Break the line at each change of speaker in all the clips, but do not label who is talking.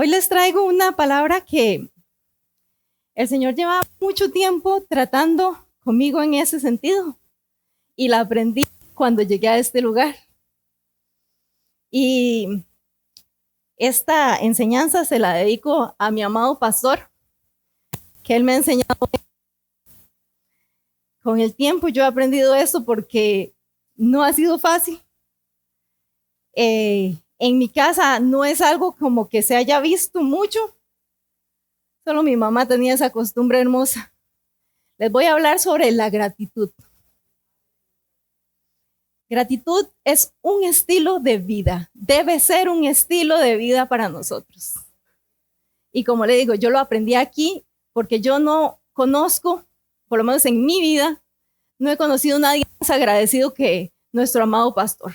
Hoy les traigo una palabra que el Señor lleva mucho tiempo tratando conmigo en ese sentido y la aprendí cuando llegué a este lugar. Y esta enseñanza se la dedico a mi amado pastor, que él me ha enseñado. Con el tiempo yo he aprendido esto porque no ha sido fácil. En mi casa no es algo como que se haya visto mucho. Solo mi mamá tenía esa costumbre hermosa. Les voy a hablar sobre la gratitud. Gratitud es un estilo de vida. Debe ser un estilo de vida para nosotros. Y como le digo, yo lo aprendí aquí porque yo no conozco, por lo menos en mi vida, no he conocido a nadie más agradecido que nuestro amado pastor.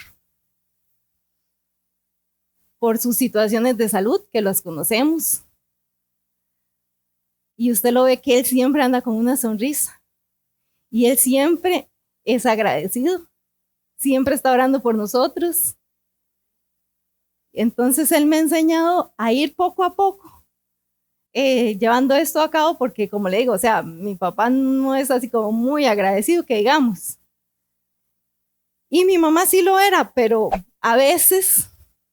Por sus situaciones de salud, que las conocemos. Y usted lo ve que él siempre anda con una sonrisa. Y él siempre es agradecido. Siempre está orando por nosotros. Entonces él me ha enseñado a ir poco a poco, llevando esto a cabo, porque como le digo, o sea, mi papá no es así como muy agradecido, que digamos. Y mi mamá sí lo era, pero a veces,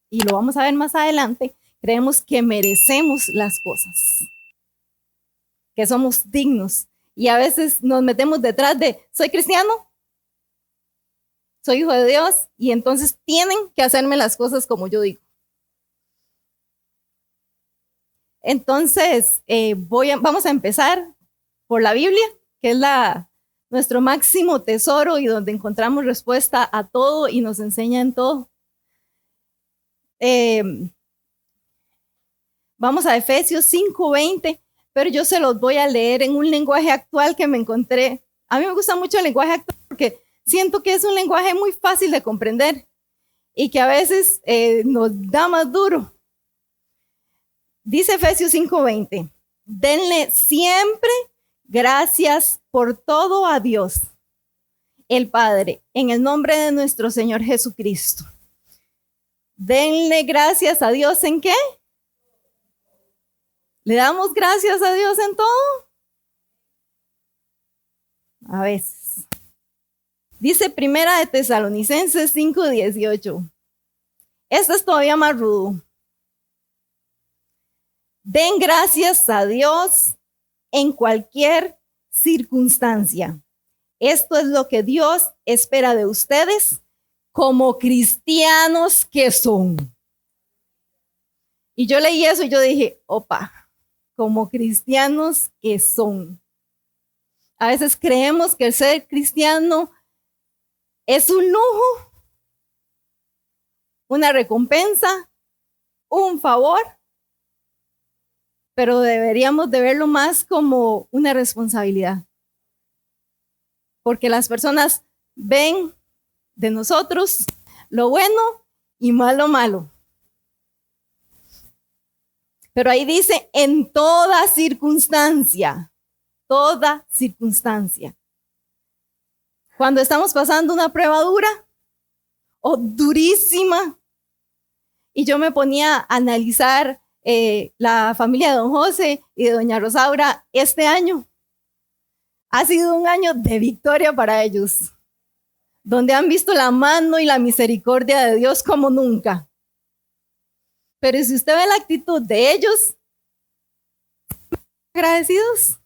y lo vamos a ver más adelante, creemos que merecemos las cosas, que somos dignos. Y a veces nos metemos detrás de, soy cristiano, soy hijo de Dios, y entonces tienen que hacerme las cosas como yo digo. Entonces, vamos a empezar por la Biblia, que es nuestro máximo tesoro y donde encontramos respuesta a todo y nos enseña en todo. Vamos a Efesios 5:20, pero yo se los voy a leer en un lenguaje actual que me encontré. A mí me gusta mucho el lenguaje actual porque siento que es un lenguaje muy fácil de comprender y que a veces nos da más duro. Dice Efesios 5:20, denle siempre gracias por todo a Dios, el Padre, en el nombre de nuestro Señor Jesucristo. Denle gracias a Dios ¿en qué? ¿Le damos gracias a Dios en todo? A veces. Dice Primera de Tesalonicenses 5:18. Esto es todavía más rudo. Den gracias a Dios en cualquier circunstancia. Esto es lo que Dios espera de ustedes como cristianos que son. Y yo leí eso y yo dije, opa, como cristianos que son. A veces creemos que el ser cristiano es un lujo, una recompensa, un favor, pero deberíamos de verlo más como una responsabilidad. Porque las personas ven de nosotros lo bueno y malo malo. Pero ahí dice en toda circunstancia, toda circunstancia. Cuando estamos pasando una prueba dura o durísima, y yo me ponía a analizar la familia de don José y de doña Rosaura este año. Ha sido un año de victoria para ellos, donde han visto la mano y la misericordia de Dios como nunca. Pero si usted ve la actitud de ellos, agradecidos.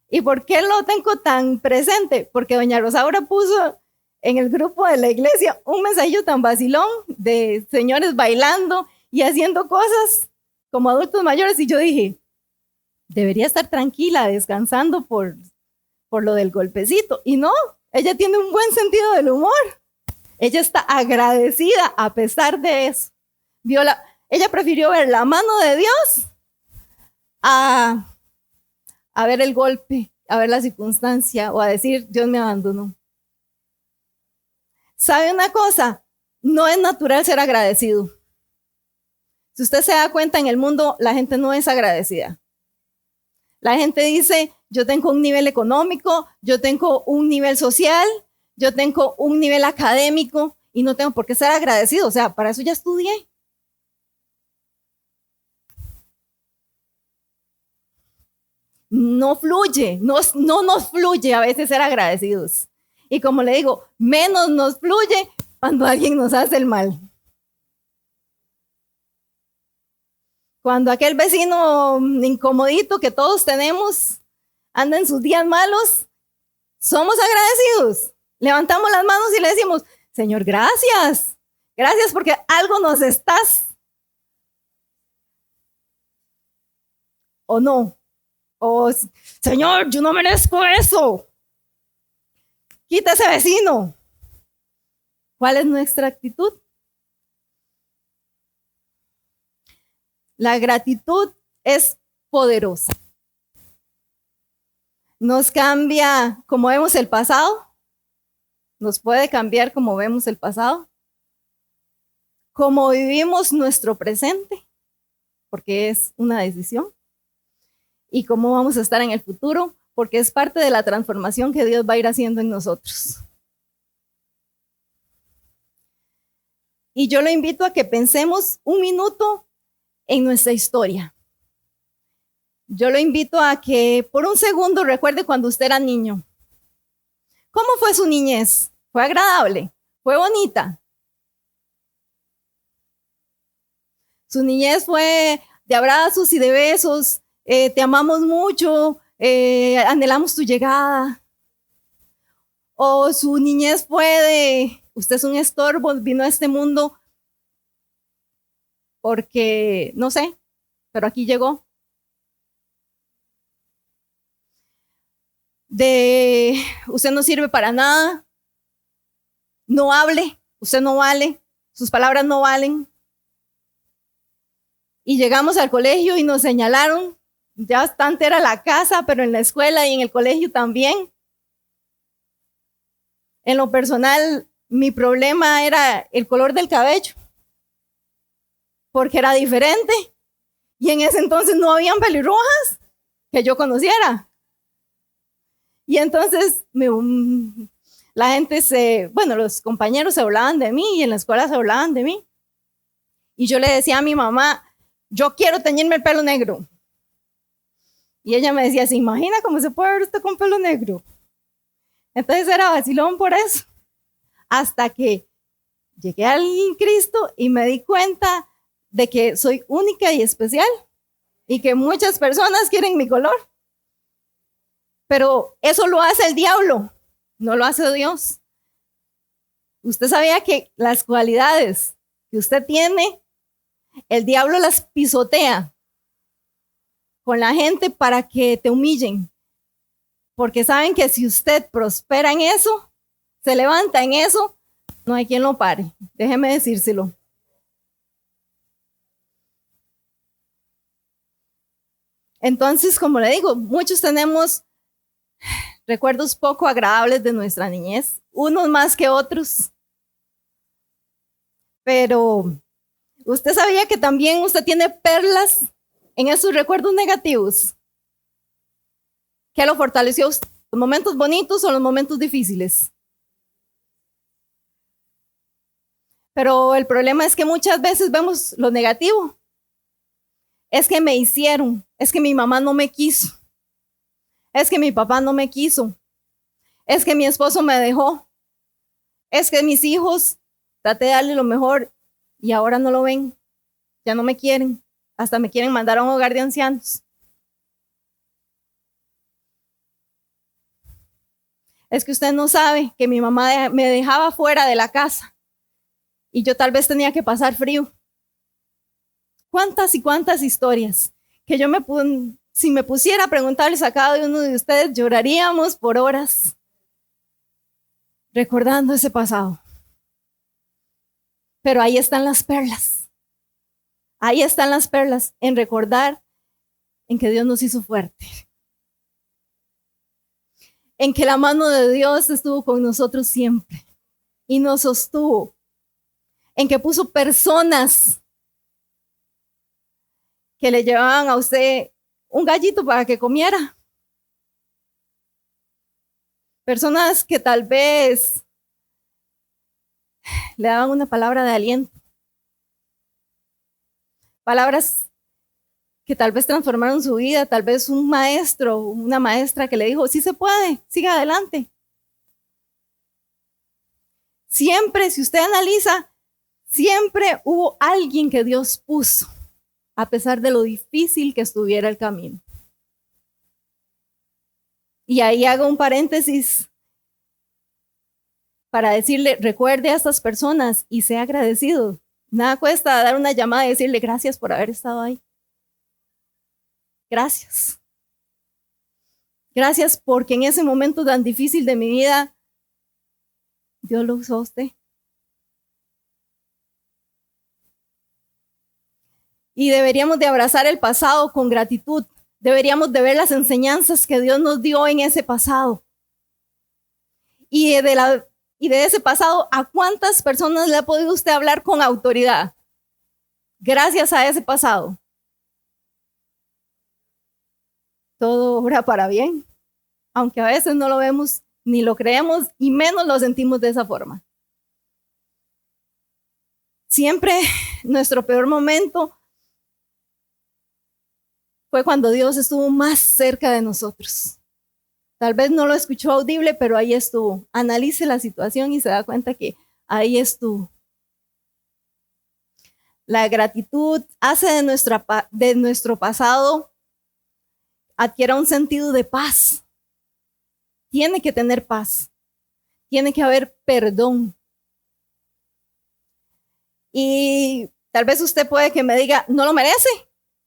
¿Y por qué lo tengo tan presente? Porque doña Rosaura puso en el grupo de la iglesia un mensajillo tan vacilón de señores bailando y haciendo cosas como adultos mayores, y yo dije, debería estar tranquila, descansando por lo del golpecito. Y no, ella tiene un buen sentido del humor. Ella está agradecida a pesar de eso. Ella prefirió ver la mano de Dios a ver el golpe, a ver la circunstancia o a decir, Dios me abandonó. ¿Sabe una cosa? No es natural ser agradecido. Si usted se da cuenta, en el mundo la gente no es agradecida. La gente dice, yo tengo un nivel económico, yo tengo un nivel social, yo tengo un nivel académico y no tengo por qué ser agradecido. O sea, para eso ya estudié. no fluye, no nos fluye a veces ser agradecidos. Y como le digo, menos nos fluye cuando alguien nos hace el mal. Cuando aquel vecino incomodito que todos tenemos anda en sus días malos, somos agradecidos. Levantamos las manos y le decimos, Señor, gracias. Gracias porque algo nos estás. ¿O no? O, Señor, yo no merezco eso. Quita ese vecino. ¿Cuál es nuestra actitud? La gratitud es poderosa. Nos cambia como vemos el pasado. Nos puede cambiar como vemos el pasado. Como vivimos nuestro presente, porque es una decisión. Y cómo vamos a estar en el futuro, porque es parte de la transformación que Dios va a ir haciendo en nosotros. Y yo lo invito a que pensemos un minuto en nuestra historia. Yo lo invito a que por un segundo recuerde cuando usted era niño. ¿Cómo fue su niñez? ¿Fue agradable? ¿Fue bonita? Su niñez fue de abrazos y de besos, te amamos mucho, anhelamos tu llegada. O su niñez fue de, usted es un estorbo, vino a este mundo porque, no sé, pero aquí llegó. De, usted no sirve para nada, no hable, usted no vale, sus palabras no valen. Y llegamos al colegio y nos señalaron, ya bastante era la casa, pero en la escuela y en el colegio también. En lo personal, mi problema era el color del cabello, porque era diferente. Y en ese entonces no habían pelirrojas que yo conociera. Y entonces la gente bueno, los compañeros se burlaban de mí y en la escuela se burlaban de mí. Y yo le decía a mi mamá, yo quiero teñirme el pelo negro. Y ella me decía, ¿se imagina cómo se puede ver usted con pelo negro? Entonces era vacilón por eso. Hasta que llegué al Cristo y me di cuenta de que soy única y especial y que muchas personas quieren mi color. Pero eso lo hace el diablo, no lo hace Dios. Usted sabía que las cualidades que usted tiene, el diablo las pisotea con la gente para que te humillen. Porque saben que si usted prospera en eso, se levanta en eso, no hay quien lo pare. Déjeme decírselo. Entonces, como le digo, muchos tenemos recuerdos poco agradables de nuestra niñez, unos más que otros. Pero usted sabía que también usted tiene perlas en esos recuerdos negativos. ¿Qué lo fortaleció usted? ¿Los momentos bonitos o los momentos difíciles? Pero el problema es que muchas veces vemos lo negativo. Es que me hicieron, es que mi mamá no me quiso, es que mi papá no me quiso, es que mi esposo me dejó, es que mis hijos traté de darle lo mejor y ahora no lo ven, ya no me quieren, hasta me quieren mandar a un hogar de ancianos. Es que usted no sabe que mi mamá me dejaba fuera de la casa y yo tal vez tenía que pasar frío. ¿Cuántas y cuántas historias que si me pusiera a preguntarles a cada uno de ustedes, lloraríamos por horas recordando ese pasado? Pero ahí están las perlas. Ahí están las perlas en recordar en que Dios nos hizo fuerte. En que la mano de Dios estuvo con nosotros siempre y nos sostuvo. En que puso personas que le llevaban a usted un gallito para que comiera. Personas que tal vez le daban una palabra de aliento. Palabras que tal vez transformaron su vida, tal vez un maestro, una maestra que le dijo, sí se puede, siga adelante. Siempre, si usted analiza, siempre hubo alguien que Dios puso, a pesar de lo difícil que estuviera el camino. Y ahí hago un paréntesis para decirle, recuerde a estas personas y sea agradecido. Nada cuesta dar una llamada y decirle gracias por haber estado ahí. Gracias. Gracias porque en ese momento tan difícil de mi vida, Dios lo usó a usted. Y deberíamos de abrazar el pasado con gratitud. Deberíamos de ver las enseñanzas que Dios nos dio en ese pasado. Y de ese pasado, ¿a cuántas personas le ha podido usted hablar con autoridad? Gracias a ese pasado. Todo obra para bien, aunque a veces no lo vemos ni lo creemos y menos lo sentimos de esa forma. Siempre nuestro peor momento fue cuando Dios estuvo más cerca de nosotros. Tal vez no lo escuchó audible, pero ahí estuvo. Analice la situación y se da cuenta que ahí estuvo. La gratitud hace de nuestro pasado adquiera un sentido de paz. Tiene que tener paz. Tiene que haber perdón. Y tal vez usted puede que me diga, no lo merece.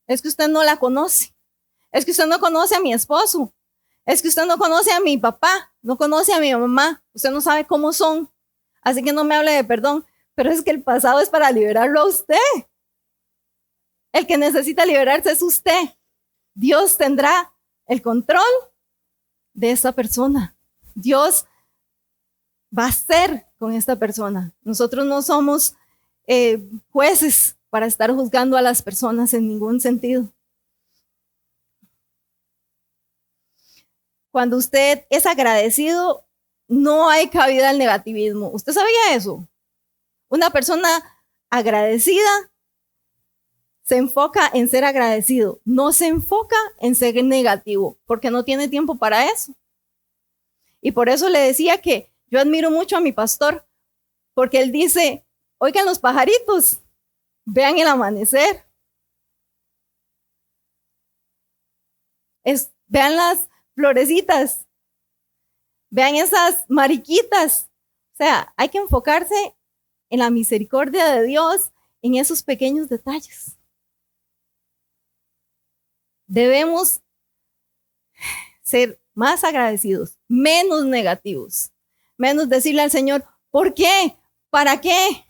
Es que usted no la conoce. Es que usted no conoce a mi esposo. Es que usted no conoce a mi papá. No conoce a mi mamá. Usted no sabe cómo son. Así que no me hable de perdón. Pero es que el pasado es para liberarlo a usted. El que necesita liberarse es usted. Dios tendrá el control de esta persona. Dios va a ser con esta persona. Nosotros no somos jueces para estar juzgando a las personas en ningún sentido. Cuando usted es agradecido, no hay cabida al negativismo. ¿Usted sabía eso? Una persona agradecida se enfoca en ser agradecido, no se enfoca en ser negativo, porque no tiene tiempo para eso. Y por eso le decía que yo admiro mucho a mi pastor, porque él dice, oigan los pajaritos, vean el amanecer, vean las florecitas, vean esas mariquitas. O sea, hay que enfocarse en la misericordia de Dios, en esos pequeños detalles. Debemos ser más agradecidos, menos negativos, menos decirle al Señor, ¿por qué? ¿Para qué?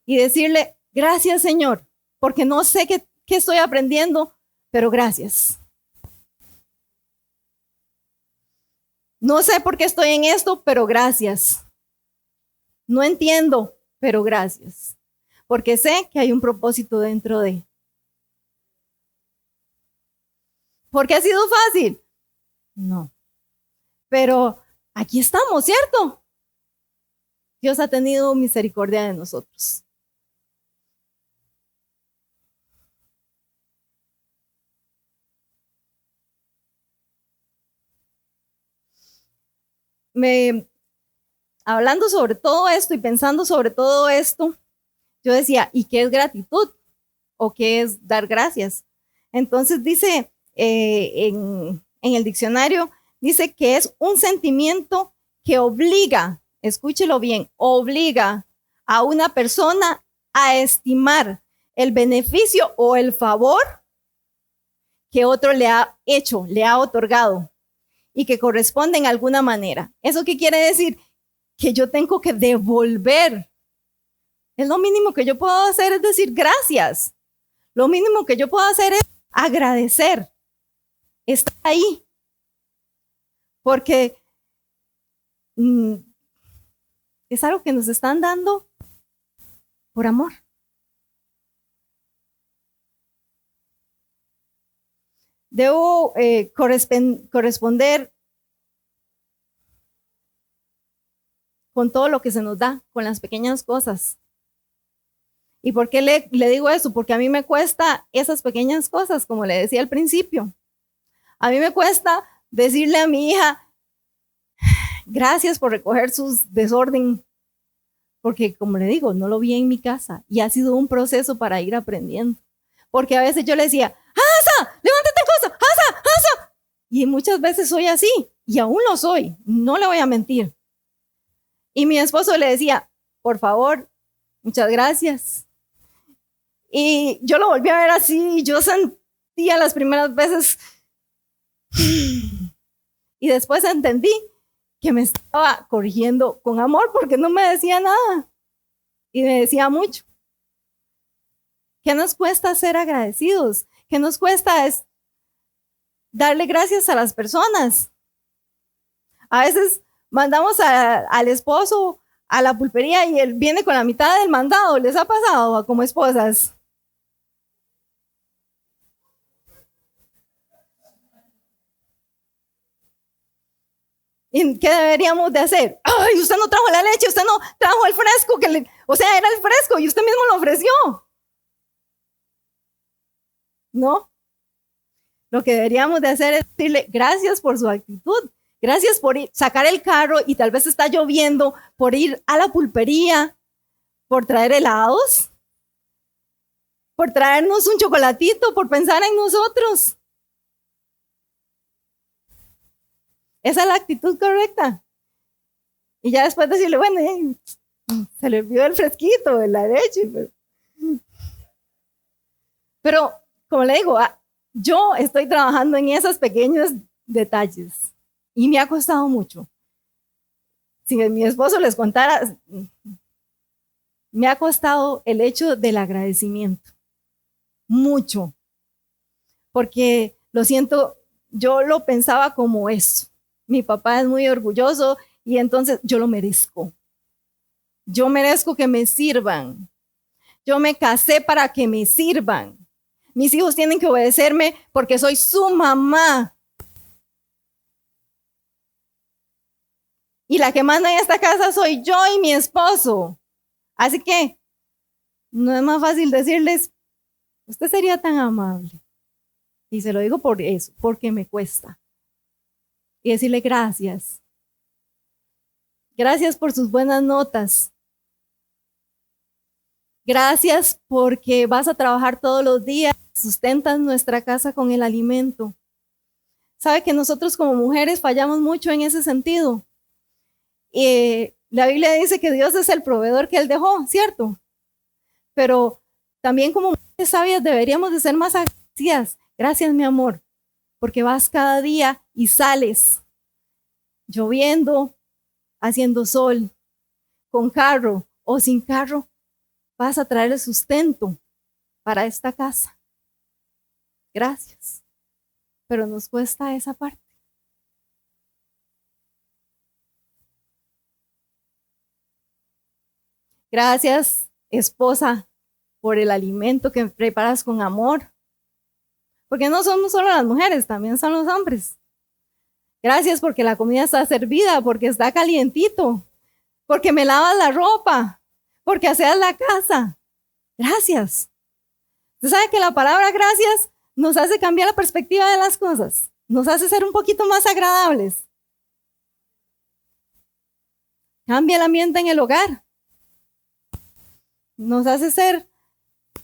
Y decirle, gracias Señor, porque no sé qué estoy aprendiendo, pero gracias. No sé por qué estoy en esto, pero gracias. No entiendo, pero gracias. Porque sé que hay un propósito dentro de. ¿Porque ha sido fácil? No. Pero aquí estamos, ¿cierto? Dios ha tenido misericordia de nosotros. Hablando sobre todo esto y pensando sobre todo esto, yo decía, ¿y qué es gratitud? ¿O qué es dar gracias? Entonces dice en el diccionario, dice que es un sentimiento que obliga, escúchelo bien, obliga a una persona a estimar el beneficio o el favor que otro le ha hecho, le ha otorgado y que corresponde en alguna manera. ¿Eso qué quiere decir? Que yo tengo que devolver. Es lo mínimo que yo puedo hacer, es decir gracias. Lo mínimo que yo puedo hacer es agradecer. Estar ahí. Porque es algo que nos están dando por amor. Debo corresponder con todo lo que se nos da, con las pequeñas cosas. ¿Y por qué le digo eso? Porque a mí me cuesta esas pequeñas cosas, como le decía al principio. A mí me cuesta decirle a mi hija, gracias por recoger sus desorden, porque como le digo, no lo vi en mi casa y ha sido un proceso para ir aprendiendo. Porque a veces yo le decía, ¡Asa! ¡Levántate cosa! ¡Asa! ¡Asa! Y muchas veces soy así, y aún lo soy, no le voy a mentir. Y mi esposo le decía, por favor, muchas gracias. Y yo lo volví a ver así, y yo sentía las primeras veces, y después entendí que me estaba corrigiendo con amor porque no me decía nada y me decía mucho. ¿Qué nos cuesta ser agradecidos? ¿Qué nos cuesta es darle gracias a las personas? A veces mandamos al esposo a la pulpería y él viene con la mitad del mandado. ¿Les ha pasado como esposas? ¿Y qué deberíamos de hacer? ¡Ay, usted no trajo la leche! ¡Usted no trajo el fresco! O sea, era el fresco y usted mismo lo ofreció. ¿No? Lo que deberíamos de hacer es decirle gracias por su actitud. Gracias por sacar el carro y tal vez está lloviendo, por ir a la pulpería, por traer helados, por traernos un chocolatito, por pensar en nosotros. Esa es la actitud correcta. Y ya después decirle, bueno, se le olvidó el fresquito de la leche. Pero como le digo, yo estoy trabajando en esos pequeños detalles y me ha costado mucho. Si mi esposo les contara, me ha costado el hecho del agradecimiento. Mucho. Porque lo siento, yo lo pensaba como eso. Mi papá es muy orgulloso y entonces yo lo merezco. Yo merezco que me sirvan. Yo me casé para que me sirvan. Mis hijos tienen que obedecerme porque soy su mamá. Y la que manda en esta casa soy yo y mi esposo. Así que no es más fácil decirles, usted sería tan amable. Y se lo digo por eso, porque me cuesta. Y decirle gracias. Gracias por sus buenas notas. Gracias porque vas a trabajar todos los días, sustentas nuestra casa con el alimento. Sabe que nosotros como mujeres fallamos mucho en ese sentido. La Biblia dice que Dios es el proveedor que Él dejó, ¿cierto? Pero también como mujeres sabias deberíamos de ser más agradecidas. Gracias, mi amor, porque vas cada día y sales lloviendo, haciendo sol, con carro o sin carro, vas a traer el sustento para esta casa. Gracias. Pero nos cuesta esa parte. Gracias, esposa, por el alimento que preparas con amor. Porque no somos solo las mujeres, también son los hombres. Gracias porque la comida está servida, porque está calientito, porque me lavas la ropa, porque haces la casa. Gracias. Usted sabe que la palabra gracias nos hace cambiar la perspectiva de las cosas, nos hace ser un poquito más agradables. Cambia el ambiente en el hogar. Nos hace ser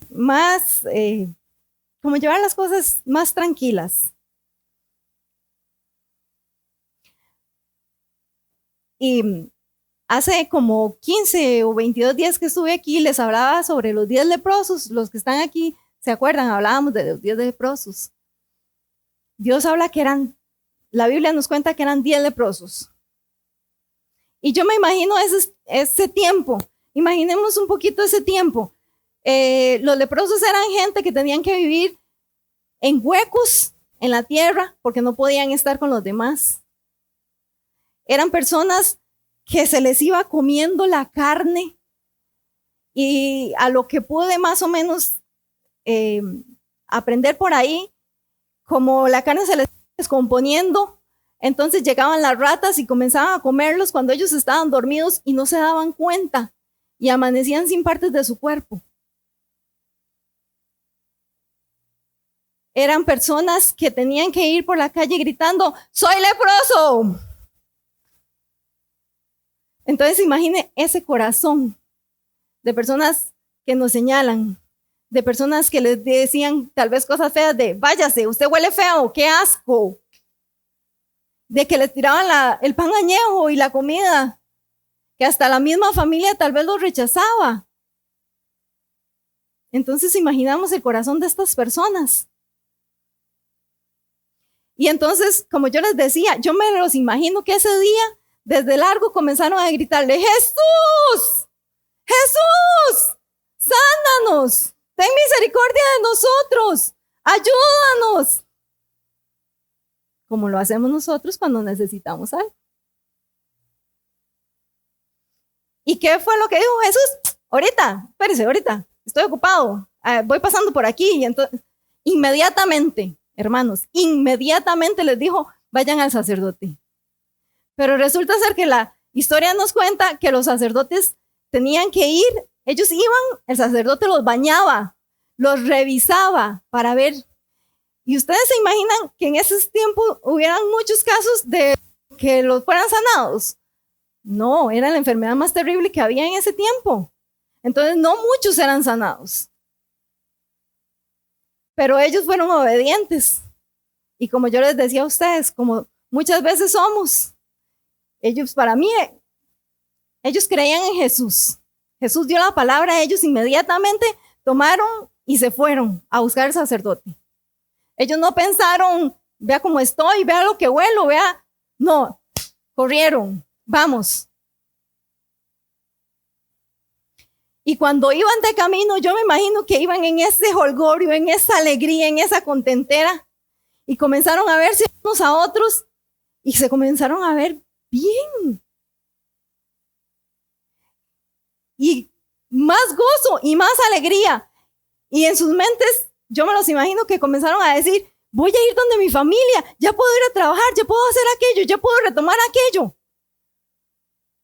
más, como llevar las cosas más tranquilas. Y hace como 15 o 22 días que estuve aquí, les hablaba sobre los 10 leprosos. Los que están aquí, ¿se acuerdan? Hablábamos de los 10 leprosos. Dios habla que la Biblia nos cuenta que eran 10 leprosos. Y yo me imagino ese tiempo. Imaginemos un poquito ese tiempo. Los leprosos eran gente que tenían que vivir en huecos en la tierra porque no podían estar con los demás. Eran personas que se les iba comiendo la carne y a lo que pude más o menos aprender por ahí, como la carne se les estaba descomponiendo, entonces llegaban las ratas y comenzaban a comerlos cuando ellos estaban dormidos y no se daban cuenta y amanecían sin partes de su cuerpo. eran personas que tenían que ir por la calle gritando, ¡soy leproso! Entonces imagine ese corazón de personas que nos señalan, de personas que les decían tal vez cosas feas de, váyase, usted huele feo, qué asco. De que les tiraban el pan añejo y la comida, que hasta la misma familia tal vez los rechazaba. Entonces imaginamos el corazón de estas personas. Y entonces, como yo les decía, yo me los imagino que ese día, desde largo, comenzaron a gritarle, ¡Jesús! ¡Jesús! ¡Sánanos! ¡Ten misericordia de nosotros! ¡Ayúdanos! Como lo hacemos nosotros cuando necesitamos algo. ¿Y qué fue lo que dijo Jesús? Ahorita, espérese, ahorita, estoy ocupado, voy pasando por aquí. Y entonces, inmediatamente, hermanos, inmediatamente les dijo, vayan al sacerdote. Pero resulta ser que la historia nos cuenta que los sacerdotes tenían que ir, ellos iban, el sacerdote los bañaba, los revisaba para ver. Y ustedes se imaginan que en ese tiempo hubieran muchos casos de que los fueran sanados. No, era la enfermedad más terrible que había en ese tiempo. Entonces no muchos eran sanados. Pero ellos fueron obedientes. Y como yo les decía a ustedes, como muchas veces somos, ellos para mí, ellos creían en Jesús. Jesús dio la palabra, ellos inmediatamente tomaron y se fueron a buscar al sacerdote. Ellos no pensaron, vea cómo estoy, vea lo que huelo, vea. No, corrieron, vamos. Y cuando iban de camino, yo me imagino que iban en ese jolgorio, en esa alegría, en esa contentera. Y comenzaron a verse unos a otros y se comenzaron a ver bien. Y más gozo y más alegría. Y en sus mentes, yo me los imagino que comenzaron a decir, voy a ir donde mi familia, ya puedo ir a trabajar, ya puedo hacer aquello, ya puedo retomar aquello.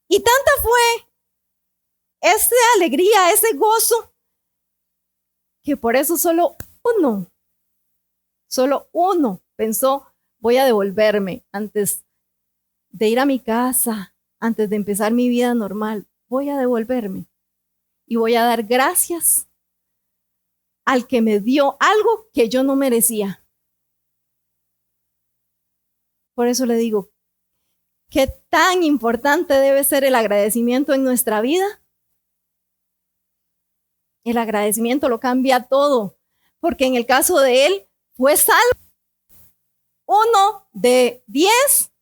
Y tanta fue esa alegría, ese gozo, que por eso solo uno pensó, voy a devolverme antes de ir a mi casa, antes de empezar mi vida normal, voy a devolverme y voy a dar gracias al que me dio algo que yo no merecía. Por eso le digo, ¿qué tan importante debe ser el agradecimiento en nuestra vida? El agradecimiento lo cambia todo, porque en el caso de él fue salvo. 1 de 10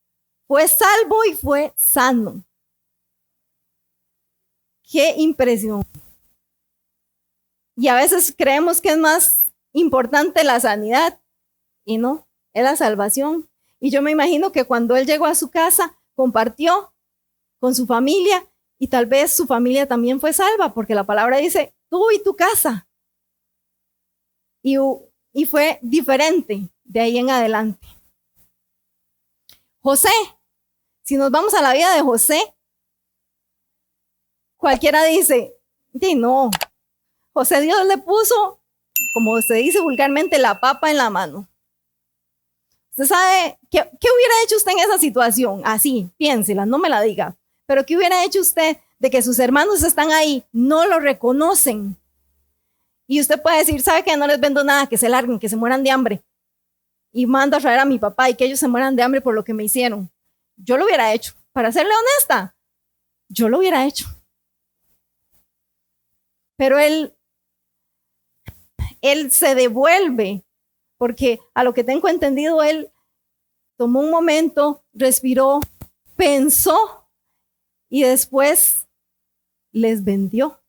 fue salvo y fue sano. ¡Qué impresión! Y a veces creemos que es más importante la sanidad, y no, es la salvación. Y yo me imagino que cuando él llegó a su casa, compartió con su familia, y tal vez su familia también fue salva, porque la palabra dice, tú y tu casa. Y fue diferente de ahí en adelante. José, si nos vamos a la vida de José, cualquiera dice, no, José Dios le puso, como se dice vulgarmente, la papa en la mano. Usted sabe, ¿qué hubiera hecho usted en esa situación? Así, piénsela, no me la diga. Pero ¿qué hubiera hecho usted de que sus hermanos están ahí, no lo reconocen? Y usted puede decir, ¿sabe qué? No les vendo nada, que se larguen, que se mueran de hambre. Y mando a traer a mi papá y que ellos se mueran de hambre por lo que me hicieron. Yo lo hubiera hecho. Para serle honesta, yo lo hubiera hecho. Pero él se devuelve, porque a lo que tengo entendido, él tomó un momento, respiró, pensó y después les vendió.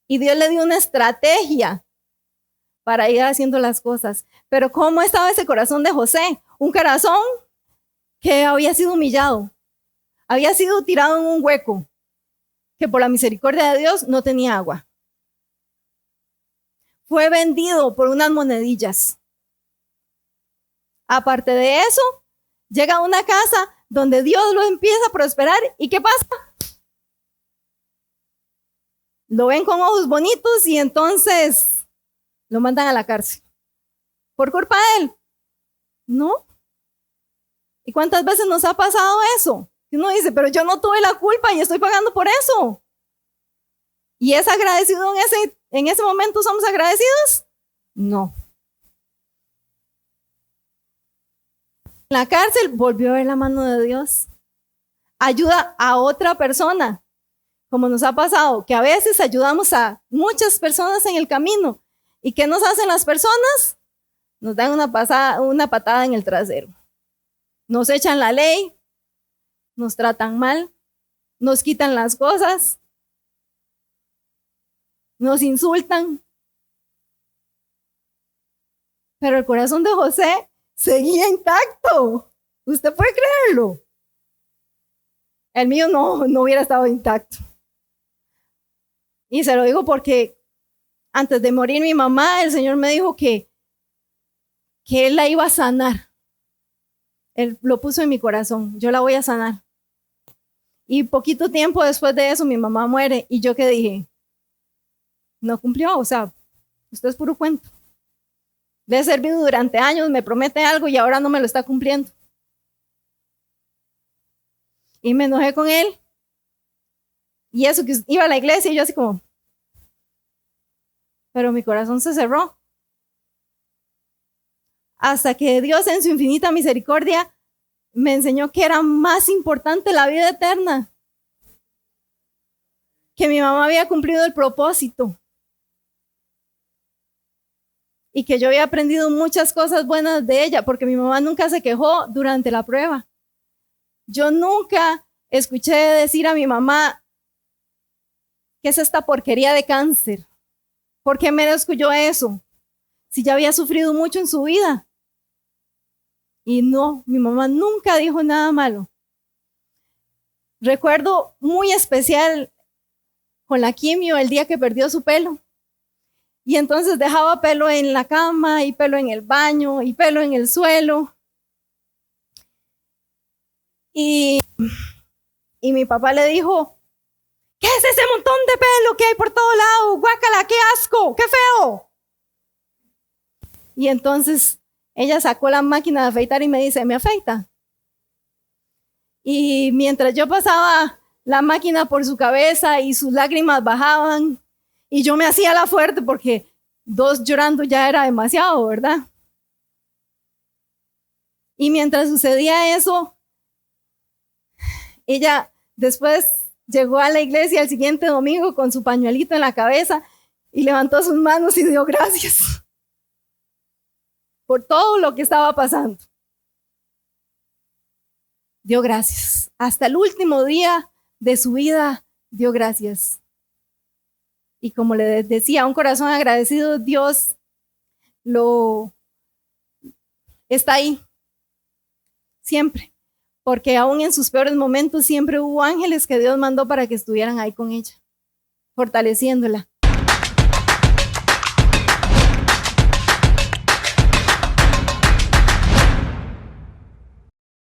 Y Dios le dio una estrategia para ir haciendo las cosas. Pero ¿cómo estaba ese corazón de José? Un corazón que había sido humillado, había sido tirado en un hueco, que por la misericordia de Dios no tenía agua. Fue vendido por unas monedillas. Aparte de eso, llega a una casa donde Dios lo empieza a prosperar. ¿Y qué pasa? Lo ven con ojos bonitos y entonces lo mandan a la cárcel ¿Por culpa de él? No. ¿Y cuántas veces nos ha pasado eso? Y uno dice, pero yo no tuve la culpa y estoy pagando por eso. ¿Y es agradecido en ese momento? ¿Somos agradecidos? No. En la cárcel volvió a ver la mano de Dios. Ayuda a otra persona, como nos ha pasado, que a veces ayudamos a muchas personas en el camino. ¿Y qué nos hacen las personas? Nos dan una patada en el trasero. Nos echan la ley, nos tratan mal, nos quitan las cosas, nos insultan. Pero el corazón de José seguía intacto. ¿Usted puede creerlo? El mío no hubiera estado intacto. Y se lo digo porque antes de morir mi mamá, el Señor me dijo que Él la iba a sanar. Él lo puso en mi corazón. Yo la voy a sanar. Y poquito tiempo después de eso, mi mamá muere. Y yo que dije, no cumplió. O sea, usted es puro cuento. Le he servido durante años, me promete algo y ahora no me lo está cumpliendo. Y me enojé con él. Y eso que iba a la iglesia y yo así como, pero mi corazón se cerró. Hasta que Dios en su infinita misericordia me enseñó que era más importante la vida eterna. Que mi mamá había cumplido el propósito. Y que yo había aprendido muchas cosas buenas de ella, porque mi mamá nunca se quejó durante la prueba. Yo nunca escuché decir a mi mamá, ¿qué es esta porquería de cáncer? ¿Por qué merezco yo eso? Si ya había sufrido mucho en su vida. Y no, mi mamá nunca dijo nada malo. Recuerdo muy especial con la quimio el día que perdió su pelo. Y entonces dejaba pelo en la cama y pelo en el baño y pelo en el suelo. Y mi papá le dijo, ¿qué es ese montón de pelo que hay por todo lado? Guácala, qué asco, qué feo. Y entonces ella sacó la máquina de afeitar y me dice, ¿me afeita? Y mientras yo pasaba la máquina por su cabeza y sus lágrimas bajaban, y yo me hacía la fuerte porque 2 llorando ya era demasiado, ¿verdad? Y mientras sucedía eso, ella después llegó a la iglesia el siguiente domingo con su pañuelito en la cabeza y levantó sus manos y dio gracias por todo lo que estaba pasando. Dio gracias. Hasta el último día de su vida dio gracias. Y como le decía, un corazón agradecido, Dios está ahí, siempre. Porque aún en sus peores momentos siempre hubo ángeles que Dios mandó para que estuvieran ahí con ella, fortaleciéndola.